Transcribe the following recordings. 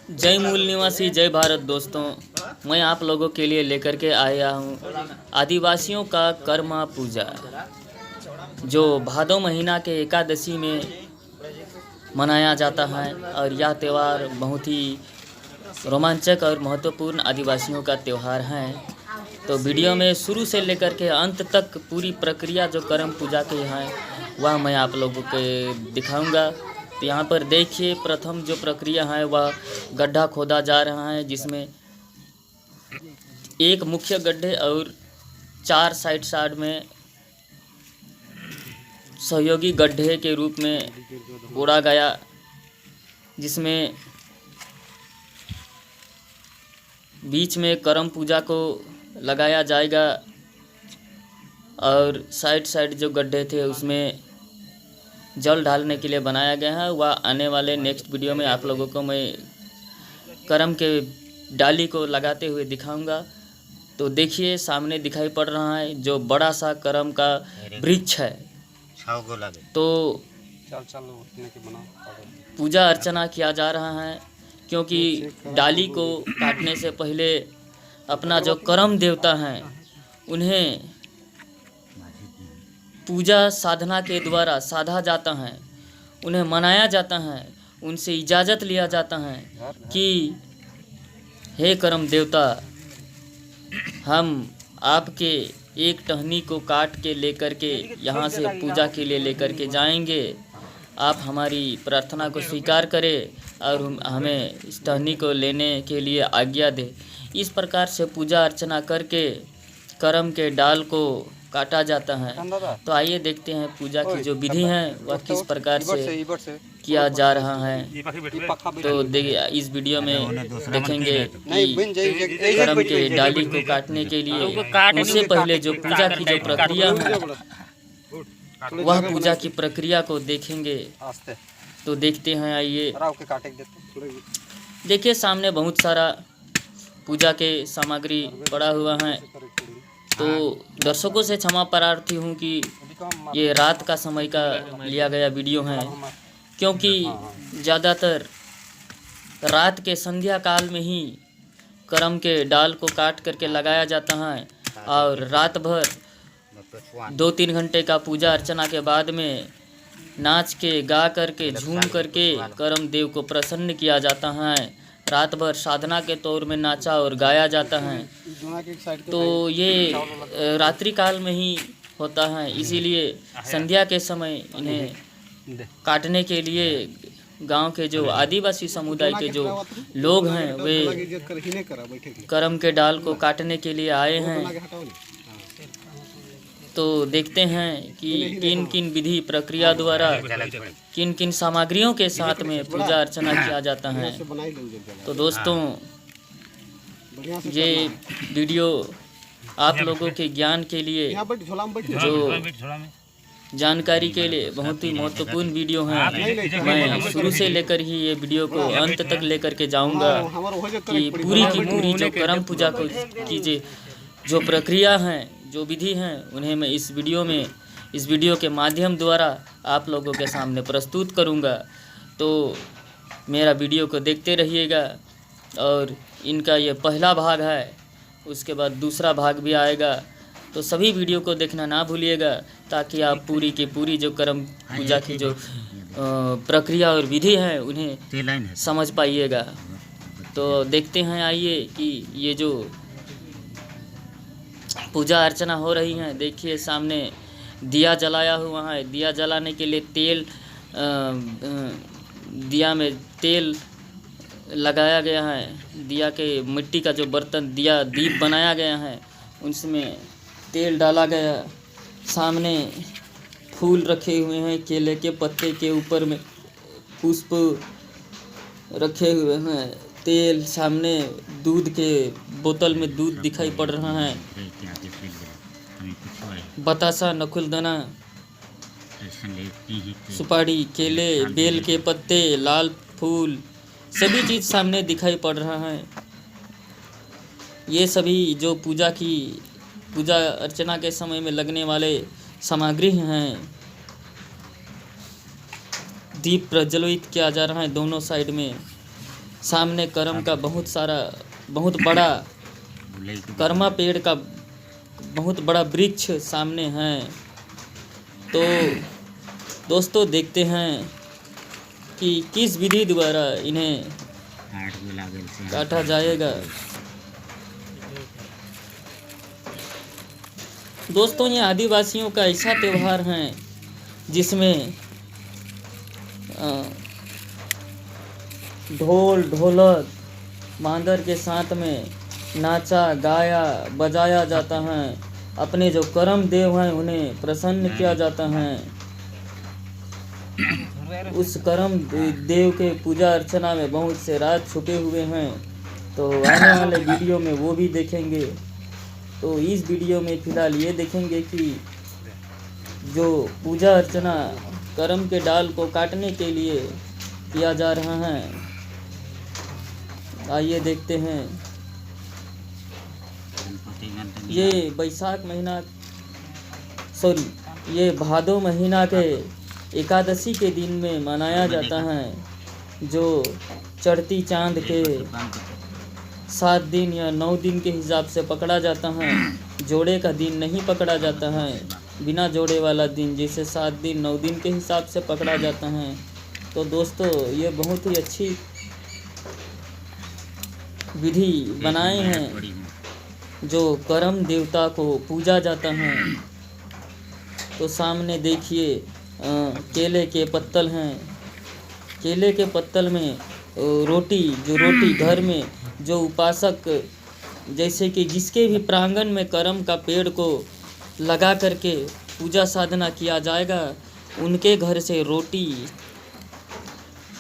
जय मूल निवासी, जय भारत दोस्तों। मैं आप लोगों के लिए लेकर के आया हूँ आदिवासियों का कर्मा पूजा, जो भादो महीना के एकादशी में मनाया जाता है। और यह त्यौहार बहुत ही रोमांचक और महत्वपूर्ण आदिवासियों का त्यौहार है। तो वीडियो में शुरू से लेकर के अंत तक पूरी प्रक्रिया जो कर्म पूजा की है वह मैं आप लोगों को दिखाऊंगा। तो यहाँ पर देखिए, प्रथम जो प्रक्रिया है वह गड्ढा खोदा जा रहा है, जिसमें एक मुख्य गड्ढे और 4 साइड में सहयोगी गड्ढे के रूप में गोड़ा गया, जिसमें बीच में करम पूजा को लगाया जाएगा। और साइड जो गड्ढे थे उसमें जल ढालने के लिए बनाया गया है। वह आने वाले नेक्स्ट वीडियो में आप लोगों को मैं करम के डाली को लगाते हुए दिखाऊंगा। तो देखिए, सामने दिखाई पड़ रहा है जो बड़ा सा करम का वृक्ष है। तो पूजा अर्चना किया जा रहा है, क्योंकि डाली को काटने से पहले अपना जो करम देवता हैं उन्हें पूजा साधना के द्वारा साधा जाता है, उन्हें मनाया जाता है, उनसे इजाज़त लिया जाता है कि हे करम देवता, हम आपके एक टहनी को काट के लेकर के यहाँ से पूजा के लिए लेकर के जाएंगे। आप हमारी प्रार्थना को स्वीकार करें और हमें इस टहनी को लेने के लिए आज्ञा दे। इस प्रकार से पूजा अर्चना करके करम के डाल को काटा जाता है। तो आइए देखते हैं पूजा की जो विधि है वह किस प्रकार से किया जा रहा है। तो देखिए, इस वीडियो में देखेंगे कि करम के डाली को काटने के लिए उससे पहले जो पूजा की जो प्रक्रिया है वह पूजा की प्रक्रिया को देखेंगे। तो देखते हैं, आइए। देखिए, सामने बहुत सारा पूजा के सामग्री पड़ा हुआ है। तो दर्शकों से क्षमा प्रार्थी हूँ कि ये रात का समय का लिया गया वीडियो है, क्योंकि ज़्यादातर रात के संध्या काल में ही करम के डाल को काट करके लगाया जाता है। और रात भर 2-3 घंटे का पूजा अर्चना के बाद में नाच के, गा करके, झूम करके करम देव को प्रसन्न किया जाता है। रात भर साधना के तौर में नाचा और गाया जाता है। तो ये रात्रि काल में ही होता है, इसीलिए संध्या के समय इन्हें काटने के लिए गांव के जो आदिवासी समुदाय के जो लोग हैं वे करम के डाल को काटने के लिए आए हैं। तो देखते हैं कि किन किन विधि प्रक्रिया द्वारा किन किन सामग्रियों के साथ में पूजा अर्चना किया जाता है। तो दोस्तों, ये वीडियो आप लोगों के ज्ञान के लिए, जो जानकारी के लिए बहुत ही महत्वपूर्ण वीडियो है। मैं शुरू से लेकर ही ये वीडियो को अंत तक लेकर के जाऊंगा कि पूरी की पूरी जो करम पूजा को कीजिए, जो प्रक्रिया हैं, जो विधि हैं, उन्हें मैं इस वीडियो के माध्यम द्वारा आप लोगों के सामने प्रस्तुत करूंगा। तो मेरा वीडियो को देखते रहिएगा। और इनका ये पहला भाग है, उसके बाद दूसरा भाग भी आएगा। तो सभी वीडियो को देखना ना भूलिएगा, ताकि आप पूरी की पूरी जो करम पूजा की जो प्रक्रिया और विधि है उन्हें समझ पाइएगा। तो देखते हैं, आइए, कि ये जो पूजा अर्चना हो रही है। देखिए, सामने दिया जलाया हुआ है। दिया जलाने के लिए दिया में तेल लगाया गया है। दिया के मिट्टी का जो बर्तन, दीप बनाया गया है, उसमें तेल डाला गया। सामने फूल रखे हुए हैं, केले के पत्ते के ऊपर में पुष्प रखे हुए हैं। तेल, सामने दूध के बोतल में दूध दिखाई पड़ रहा है। बतासा, नकुलदाना, सुपारी, केले, बेल के पत्ते, लाल फूल, सभी चीज़ सामने दिखाई पड़ रहा है। ये सभी जो पूजा अर्चना के समय में लगने वाले सामग्री हैं। दीप प्रज्वलित किया जा रहा है दोनों साइड में। सामने करम का बहुत बड़ा कर्मा पेड़ का बहुत बड़ा वृक्ष सामने है। तो दोस्तों देखते हैं कि किस विधि द्वारा इन्हें काटा जाएगा। दोस्तों ये आदिवासियों का ऐसा त्यौहार है जिसमें ढोल ढोलक मांदर के साथ में नाचा गाया बजाया जाता है। अपने जो करम देव हैं उन्हें प्रसन्न किया जाता है। उस करम देव के पूजा अर्चना में बहुत से राज छुपे हुए हैं, तो आने वाले वीडियो में वो भी देखेंगे। तो इस वीडियो में फिलहाल ये देखेंगे कि जो पूजा अर्चना करम के डाल को काटने के लिए किया जा रहा है, आइए देखते हैं। ये बैसाख महीना ये भादो महीना के एकादशी के दिन में मनाया जाता है, जो चढ़ती चांद के 7 दिन या 9 दिन के हिसाब से पकड़ा जाता है। जोड़े का दिन नहीं पकड़ा जाता है, बिना जोड़े वाला दिन जिसे 7 दिन 9 दिन के हिसाब से पकड़ा जाता है। तो दोस्तों ये बहुत ही अच्छी विधि बनाए हैं जो करम देवता को पूजा जाता है। तो सामने देखिए केले के पत्तल हैं। केले के पत्तल में रोटी घर में जो उपासक जैसे कि जिसके भी प्रांगण में करम का पेड़ को लगा करके पूजा साधना किया जाएगा, उनके घर से रोटी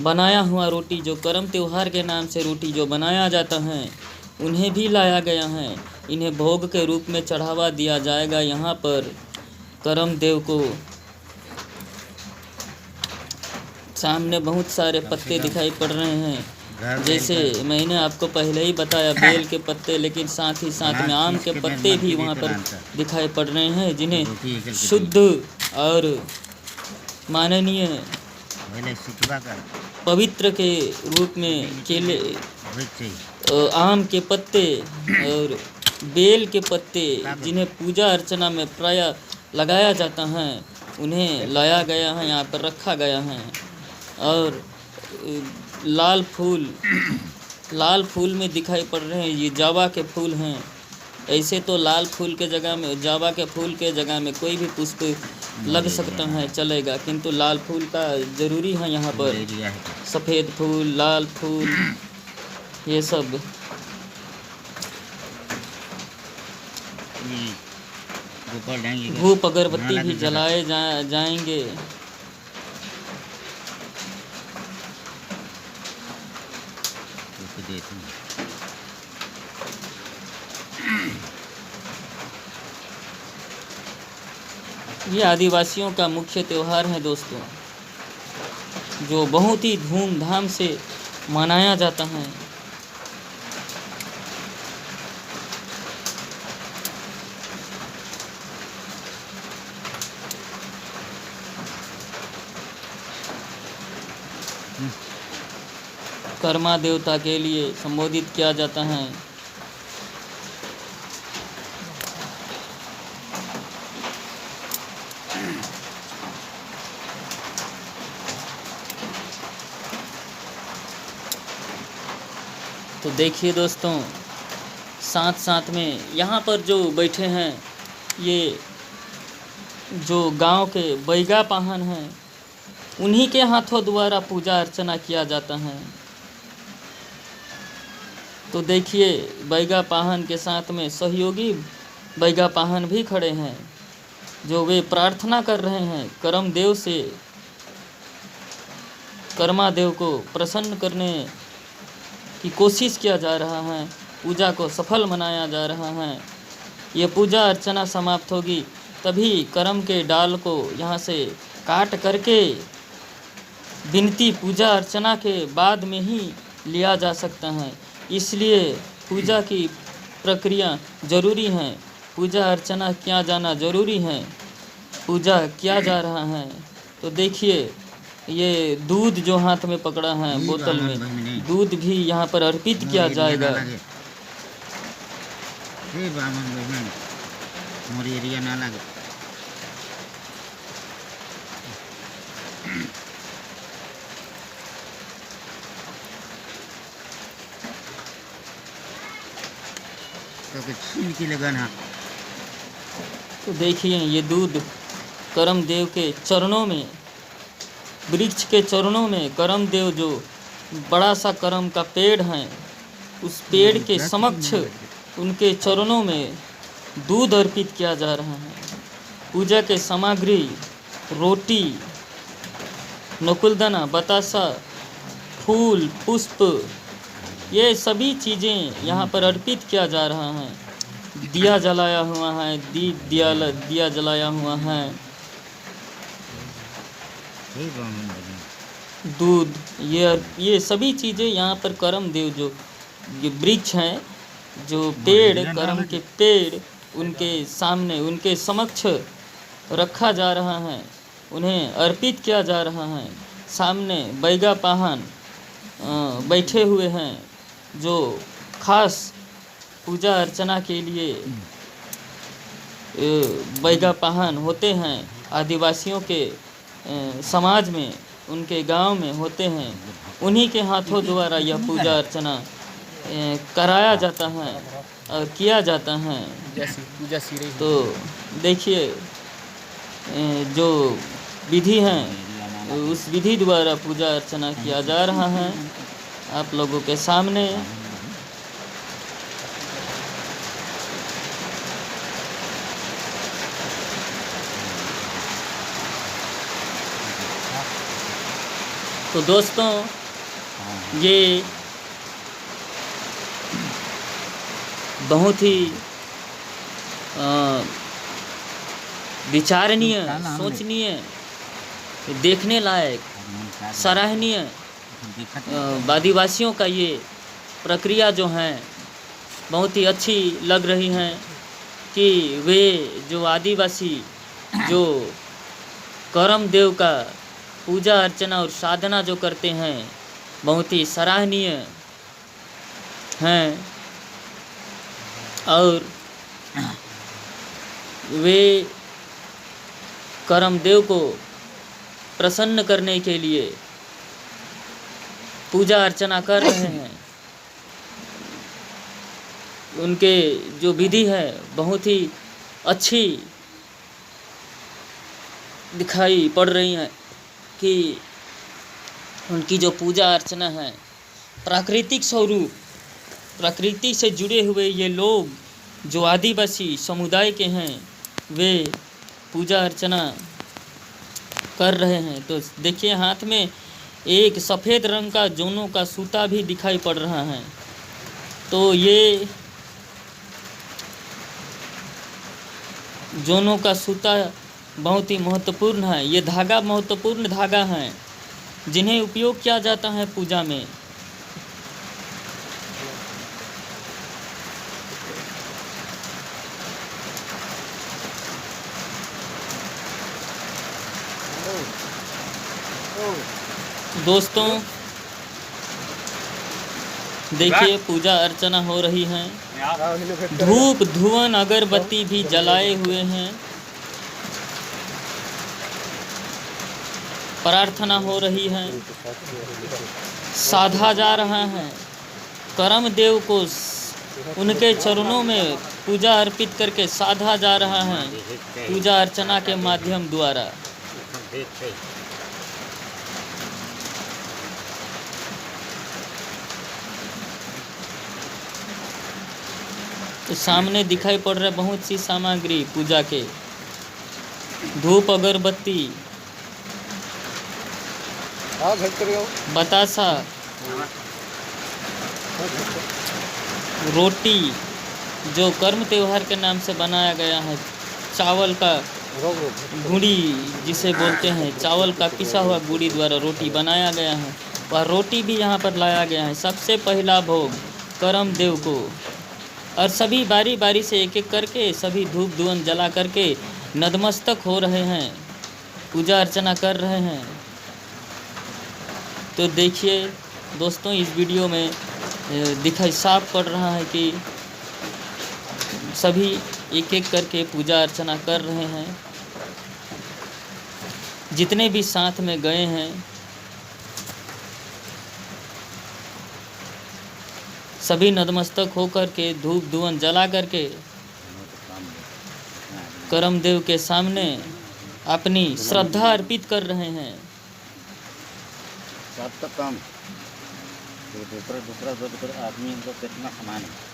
बनाया हुआ रोटी जो करम त्योहार के नाम से रोटी जो बनाया जाता है उन्हें भी लाया गया है। इन्हें भोग के रूप में चढ़ावा दिया जाएगा यहाँ पर करम देव को। सामने बहुत सारे पत्ते दिखाई पड़ रहे हैं, जैसे मैंने आपको पहले ही बताया बेल के पत्ते, लेकिन साथ ही साथ में आम के पत्ते भी वहाँ पर दिखाई पड़ रहे हैं, जिन्हें शुद्ध और माननीय पवित्र के रूप में केले आम के पत्ते और बेल के पत्ते जिन्हें पूजा अर्चना में प्रायः लगाया जाता है, उन्हें लाया गया है, यहाँ पर रखा गया है। और लाल फूल में दिखाई पड़ रहे हैं, ये जावा के फूल हैं। ऐसे तो लाल फूल के जगह में जावा के फूल के जगह में कोई भी पुष्प लग सकता है, चलेगा, किंतु लाल फूल का ज़रूरी है यहाँ पर। सफ़ेद फूल, लाल फूल, ये सब धूप अगरबत्ती भी जलाए जाएंगे। ये आदिवासियों का मुख्य त्यौहार है दोस्तों, जो बहुत ही धूमधाम से मनाया जाता है। कर्मा देवता के लिए संबोधित किया जाता है। तो देखिए दोस्तों, साथ साथ में यहाँ पर जो बैठे हैं, ये जो गांव के बैगा पाहन हैं, उन्हीं के हाथों द्वारा पूजा अर्चना किया जाता है। तो देखिए बैगा पाहन के साथ में सहयोगी बैगा पाहन भी खड़े हैं, जो वे प्रार्थना कर रहे हैं करम देव से। कर्मा देव को प्रसन्न करने की कोशिश किया जा रहा है, पूजा को सफल मनाया जा रहा है। ये पूजा अर्चना समाप्त होगी तभी करम के डाल को यहाँ से काट करके विनती पूजा अर्चना के बाद में ही लिया जा सकता है। इसलिए पूजा की प्रक्रिया ज़रूरी है, पूजा अर्चना किया जाना ज़रूरी है। पूजा किया जा रहा है। तो देखिए ये दूध जो हाथ में पकड़ा है बोतल में, दूध भी यहाँ पर अर्पित किया जाएगा। तो देखिए ये दूध करम देव के चरणों में, वृक्ष के चरणों में करम देव जो बड़ा सा करम का पेड़ है, उस पेड़ के समक्ष उनके चरणों में दूध अर्पित किया जा रहा है। पूजा के सामग्री रोटी, नकुलदाना, बतासा, फूल, पुष्प, ये सभी चीज़ें यहाँ पर अर्पित किया जा रहा है। दिया जलाया हुआ है, दिया जलाया हुआ है, दूध, ये सभी चीज़ें यहाँ पर करम देव जो ये वृक्ष हैं, जो पेड़, करम के पेड़, उनके सामने, उनके समक्ष रखा जा रहा है, उन्हें अर्पित किया जा रहा है। सामने बैगा पाहन बैठे हुए हैं, जो खास पूजा अर्चना के लिए बैगा पाहन होते हैं, आदिवासियों के समाज में, उनके गांव में होते हैं। उन्हीं के हाथों द्वारा यह पूजा अर्चना कराया जाता है और किया जाता है। तो देखिए जो विधि है, उस विधि द्वारा पूजा अर्चना किया जा रहा है आप लोगों के सामने। तो दोस्तों ये बहुत ही विचारणीय, सोचनीय, देखने लायक, सराहनीय आदिवासियों का ये प्रक्रिया जो है बहुत ही अच्छी लग रही है कि वे जो आदिवासी जो करम देव का पूजा अर्चना और साधना जो करते हैं बहुत ही सराहनीय हैं। और वे करम देव को प्रसन्न करने के लिए पूजा अर्चना कर रहे हैं। उनके जो विधि है बहुत ही अच्छी दिखाई पड़ रही है कि उनकी जो पूजा अर्चना है प्राकृतिक स्वरूप, प्रकृति से जुड़े हुए ये लोग जो आदिवासी समुदाय के हैं वे पूजा अर्चना कर रहे हैं। तो देखिए हाथ में एक सफ़ेद रंग का जोनों का सूता भी दिखाई पड़ रहा है। तो ये जोनों का सूता बहुत ही महत्वपूर्ण है। ये धागा महत्वपूर्ण धागा है जिन्हें उपयोग किया जाता है पूजा में। दोस्तों देखिए पूजा अर्चना हो रही है, धूप धुआं अगरबत्ती भी जलाए हुए हैं, प्रार्थना हो रही है, साधा जा रहा है। करम देव को उनके चरणों में पूजा अर्पित करके साधा जा रहा है पूजा अर्चना के माध्यम द्वारा। तो सामने दिखाई पड़ रहे बहुत सी सामग्री पूजा के, धूप अगरबत्ती, बतासा, रोटी जो कर्म त्योहार के नाम से बनाया गया है, चावल का गुड़ी जिसे बोलते हैं, चावल का पिसा हुआ गुड़ी द्वारा रोटी बनाया गया है। वह रोटी भी यहाँ पर लाया गया है। सबसे पहला भोग करम देव को, और सभी बारी बारी से एक एक करके सभी धूप धुआं जला करके नतमस्तक हो रहे हैं, पूजा अर्चना कर रहे हैं। तो देखिए दोस्तों, इस वीडियो में दिखाई साफ पड़ रहा है कि सभी एक एक करके पूजा अर्चना कर रहे हैं। जितने भी साथ में गए हैं सभी नतमस्तक होकर के धूप धुवन जला करके करमदेव के सामने अपनी श्रद्धा अर्पित कर रहे हैं। सब तो कम तो दूसरा आदमी इनको कितना समान है।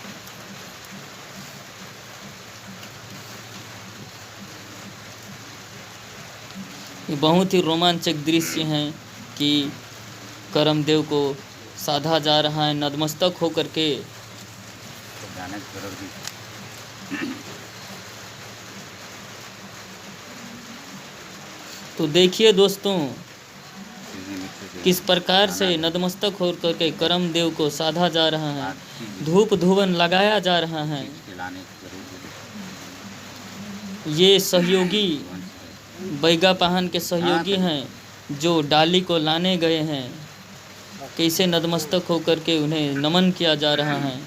ये बहुत ही रोमांचक दृश्य हैं कि करमदेव को साधा जा रहा है नतमस्तक होकर के। तो देखिए दोस्तों, किस प्रकार से नतमस्तक होकर के करमदेव को साधा जा रहा है, धूप धुवन लगाया जा रहा है। ये सहयोगी बैगा पाहन के सहयोगी हैं जो डाली को लाने गए हैं। कैसे नतमस्तक होकर के उन्हें नमन किया जा रहा है।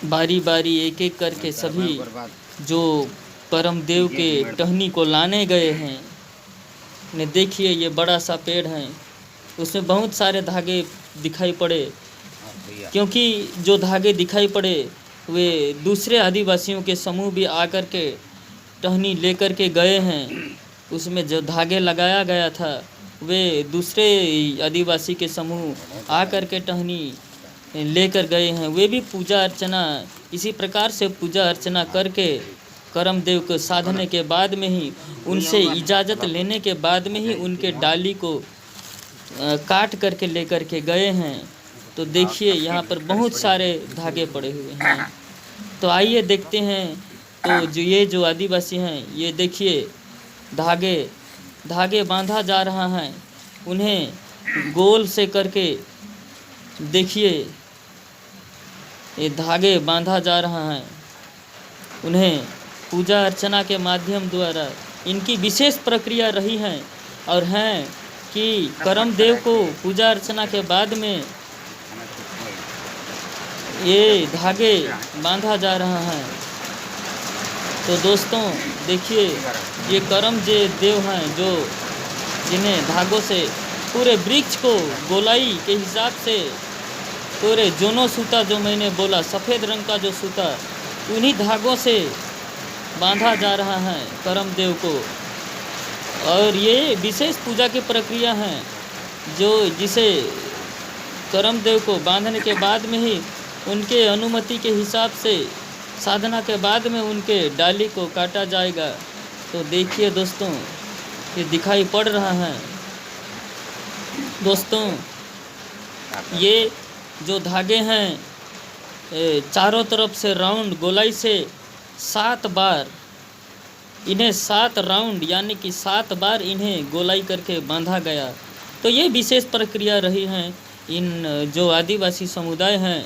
बारी बारी एक एक करके सभी जो करमदेव के टहनी को लाने गए हैं। ने देखिए, ये बड़ा सा पेड़ है, उसमें बहुत सारे धागे दिखाई पड़े, क्योंकि जो धागे दिखाई पड़े वे दूसरे आदिवासियों के समूह भी आकर के टहनी लेकर के गए हैं। उसमें जो धागे लगाया गया था वे दूसरे आदिवासी के समूह आकर के टहनी लेकर गए हैं। वे भी पूजा अर्चना इसी प्रकार से पूजा अर्चना करके करमदेव को साधने के बाद में ही, उनसे इजाज़त लेने के बाद में ही उनके डाली को काट करके लेकर के गए हैं। तो देखिए यहाँ पर बहुत सारे धागे पड़े हुए हैं। तो आइए देखते हैं। तो जो आदिवासी हैं, ये देखिए धागे बांधा जा रहा है। उन्हें गोल से करके देखिए ये धागे बांधा जा रहा है। उन्हें पूजा अर्चना के माध्यम द्वारा इनकी विशेष प्रक्रिया रही है और हैं कि करमदेव को पूजा अर्चना के बाद में ये धागे बांधा जा रहा है। तो दोस्तों देखिए, ये करमदेव हैं जो जिन्हें धागों से पूरे वृक्ष को गोलाई के हिसाब से पूरे जोनो सूता, जो मैंने बोला सफ़ेद रंग का जो सूता, उन्हीं धागों से बांधा जा रहा है करमदेव को। और ये विशेष पूजा की प्रक्रिया है जो जिसे करमदेव को बांधने के बाद में ही उनके अनुमति के हिसाब से साधना के बाद में उनके डाली को काटा जाएगा। तो देखिए दोस्तों, ये दिखाई पड़ रहा है। दोस्तों ये जो धागे हैं चारों तरफ से राउंड गोलाई से 7 बार, इन्हें 7 राउंड यानी कि 7 बार इन्हें गोलाई करके बांधा गया। तो ये विशेष प्रक्रिया रही है। इन जो आदिवासी समुदाय हैं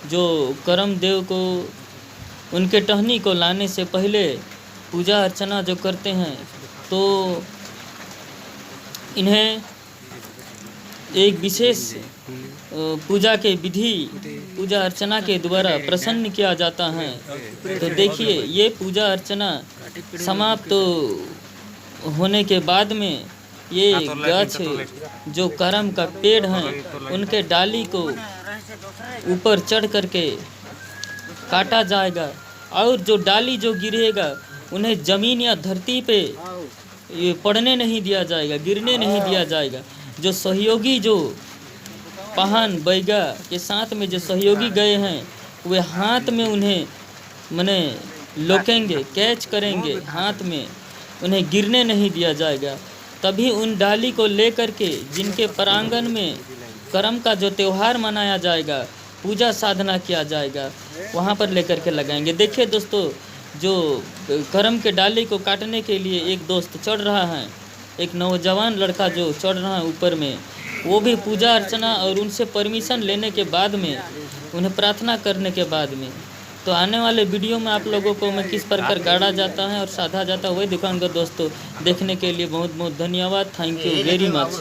जो करमदेव को उनके टहनी को लाने से पहले पूजा अर्चना जो करते हैं, तो इन्हें एक विशेष पूजा के विधि पूजा अर्चना के द्वारा प्रसन्न किया जाता है। तो देखिए, ये पूजा अर्चना समाप्त होने के बाद में ये गाछ जो करम का पेड़ हैं उनके डाली को ऊपर चढ़ करके काटा जाएगा और जो डाली जो गिरेगा उन्हें ज़मीन या धरती पे ये पड़ने नहीं दिया जाएगा, गिरने नहीं दिया जाएगा। जो सहयोगी जो पाहन बैगा के साथ में जो सहयोगी गए हैं वे हाथ में उन्हें मने लोकेंगे, कैच करेंगे हाथ में, उन्हें गिरने नहीं दिया जाएगा। तभी उन डाली को लेकर के जिनके प्रांगण में करम का जो त्यौहार मनाया जाएगा, पूजा साधना किया जाएगा, वहाँ पर लेकर के लगाएंगे। देखिए दोस्तों, जो करम के डाली को काटने के लिए एक दोस्त चढ़ रहा है, एक नौजवान लड़का जो चढ़ रहा है ऊपर में, वो भी पूजा अर्चना और उनसे परमिशन लेने के बाद में, उन्हें प्रार्थना करने के बाद में तो आने वाले वीडियो में आप लोगों को मैं किस प्रकार गाड़ा जाता है और साधा जाता है वही दिखाऊंगा दोस्तों। देखने के लिए बहुत बहुत धन्यवाद। Thank you very much.